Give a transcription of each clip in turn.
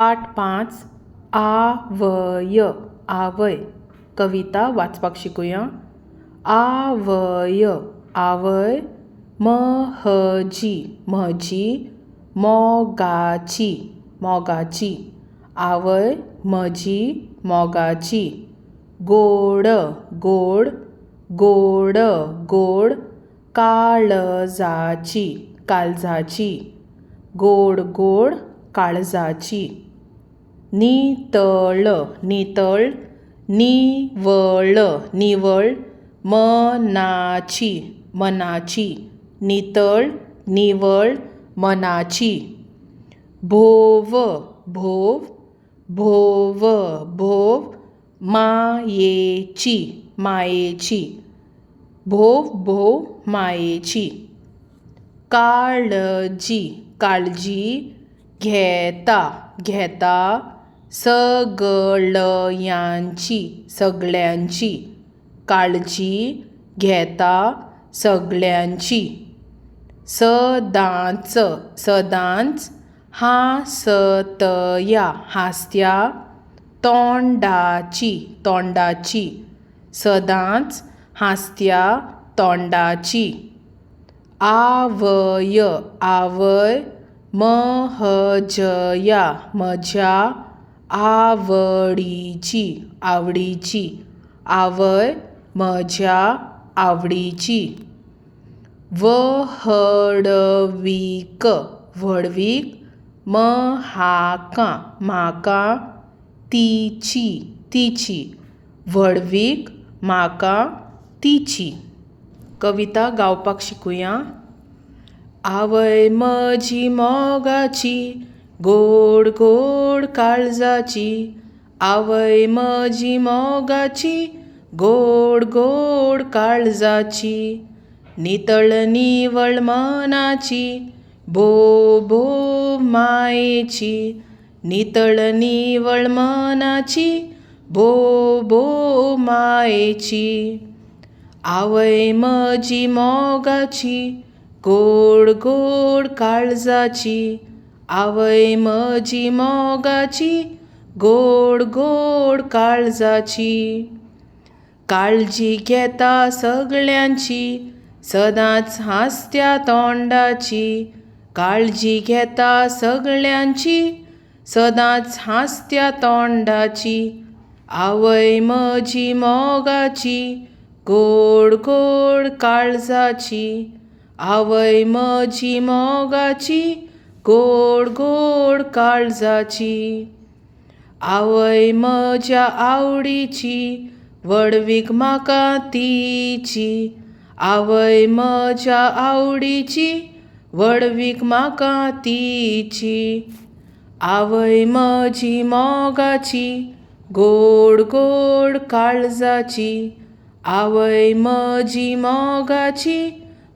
पाठ 5 आवय आवय कविता वाचपाक शिकुया. आवय आवय म्हजी म्हजी मोगाची मोगाची आवय म्हजी मोगाची. गोड गोड गोड गोड काळजाची काळजाची गोड गोड काळजाची. नितळ नितळ निवळ निवळ मनाची मनाची नितळ निवळ मनाची. भोव भोव भोव भोव मायेची मायेची भोव भोव मायेची. काळजी काळजी घेता घेता सगळ्यांची सगळ्यांची काळजी घेता सगळ्यांची. सदांच सदांच हासतया हासत्या तोंडाची तोंडाची सदांच हासत्या तोंडाची. आवय आवय म्हज्या म्हज्या आवडीची आवडीची आवय म्हज्या आवडीची. व्हडवीक व्हडवीक म्हाका म्हाका तिची तिची व्हडवीक म्हाका तिची. कविता गावपाक शिकुया. आवय म्हजी मोगाची गोड गोड काळजाची आवय म्हजी मोगाची गोड गोड काळजाची. नितळ निवळ मनाची भो भो मायेची नितळ निवळ मनाची भो भो मायेची. आवय म्हजी मोगाची गोड गोड काळजाची आवय म्हजी मोगाची गोड गोड काळजाची. काळजी घेता सगळ्यांची सदांच हासत्या तोंडाची काळजी घेता सगळ्यांची सदांच हासत्या तोंडाची. आवय म्हजी मोगाची गोड गोड काळजाची आवय म्हजी मोगाची गोड गोड काळजाची. आवय म्हज्या आवडीची व्हडवीक म्हाका तिची आवय म्हज्या आवडीची व्हडवीक म्हाका तिची. आवय म्हजी मोगाची गोड गोड काळजाची आवय म्हजी मोगाची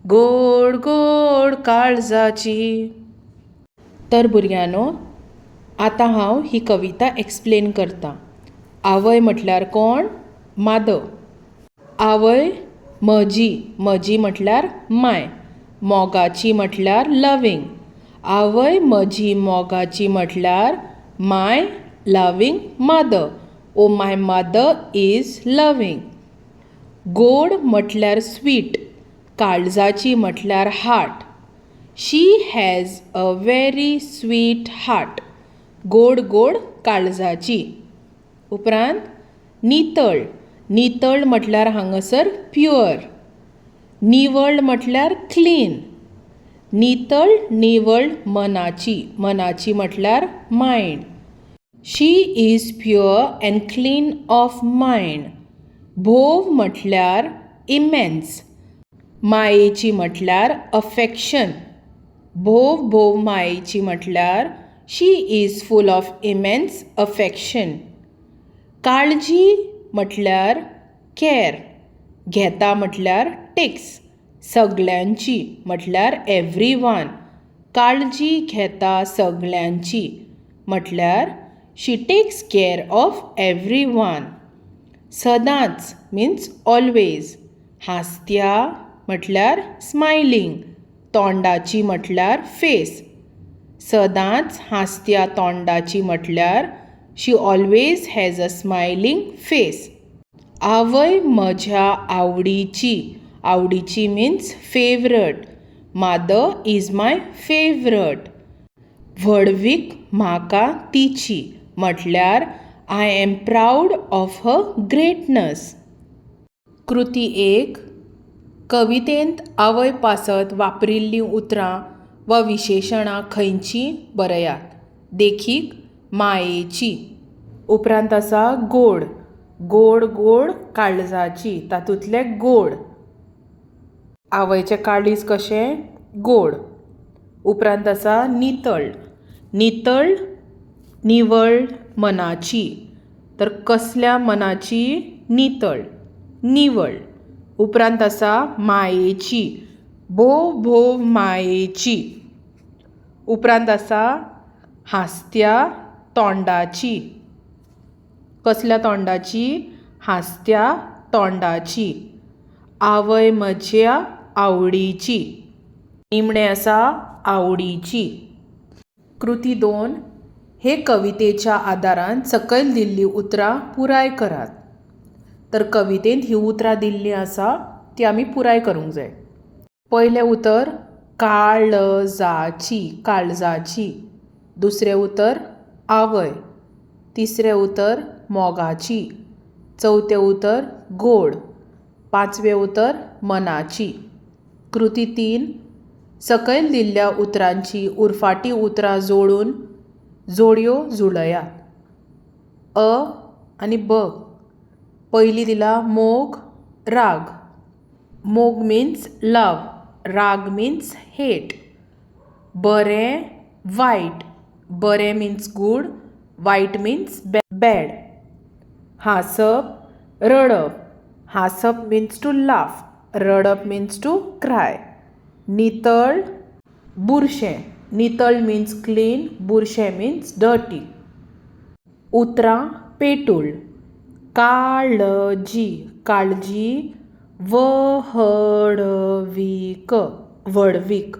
गोड गोड काळजाची. तर भुरग्यांनो, आतां हांव ही कविता एक्सप्लेन करतां. आवय म्हटल्यार कोण? मादर. आवय म्हजी म्हजी म्हटल्यार माय. मोगाची म्हटल्यार लवींग. आवय म्हजी मोगाची म्हटल्यार my loving mother or my mother is loving. गोड म्हटल्यार स्वीट. काळजाची म्हटल्यार heart. She has a very sweet heart. गोड गोड काळजाची. उपरांत नितळ. नितळ म्हटल्यार हांगासर प्युअर. निवळ म्हटल्यार क्लीन. नितळ निवळ मनाची. मनाची म्हटल्यार mind. She is pure and clean of mind. भोव म्हटल्यार इमेन्स. मायेची म्हटल्यार अफेक्शन. भोव भोव मायेची म्हटल्यार she is full of immense affection. काळजी म्हटल्यार केअर. घेता म्हटल्यार टेक्स. सगळ्यांची म्हटल्यार एव्हरीवन. काळजी घेता सगळ्यांची म्हटल्यार she takes care of everyone. सदांच मिन्स ऑलवेज. हासत्या म्हटल्यार स्मायलिंग. तोंडाची म्हटल्यार फेस. सदांच हांसत्या तोंडाची म्हटल्यार she always has a smiling face. आवय म्हज्या आवडीची. आवडीची means favourite. Mother is my favourite. व्हडवीक म्हाका तिची म्हटल्यार I am proud of her greatness. कृती 1. कवितेंत आवय पासत वापरिल्लीं उतरां वा विशेशणां खंयचीं बरयात. देखीक मायेची. उपरांत आसा गोड. गोड गोड काळजाची. तातूंतले गोड. आवयचें काळीज कशें गोड. उपरांत आसा नितळ. नितळ निवळ मनाची. तर कसल्या मनाची नितळ निवळ. उपरांत आसा मायेची. भोव भोव मायेची. उपरांत आसा हांसत्या तोंडाची. कसल्या तोंडाची हांसत्या तोंडाची. आवय म्हज्या आवडीची. निमणें आसा आवडीची. कृती 2. हे कवितेच्या आदारान सकयल दिल्लीं उतरां पुराय करात. तर कवितेंत हीं उतरां दिल्लीं आसा तीं आमी पुराय करूंक जाय. पयलें उतर काळजाची. काळजाची. दुसरें उतर आवय. तिसरें उतर मोगाची. चवथें उतर गोड. पांचवें उतर मनाची. कृती 3. सकयल दिल्ल्या उतरांची उरफाटीं उतरां जोडून जोडयो जुळयात. अ आनी ब. पयलीं दिला मोग राग. मोग मिन्स लव. राग मिन्स हेट. बरें वायट. बरें मिन्स गूड. वायट मिन्स बॅड. हांसप रडप. हांसप मिन्स टू लाफ. रडप मिन्स टू क्राय. नितळ बुरशें. नितळ मिन्स क्लीन. बुरशें मिन्स डर्टी. उतरां पेटूल. काळजी. काळजी व्हडवीक. व्हडवीक.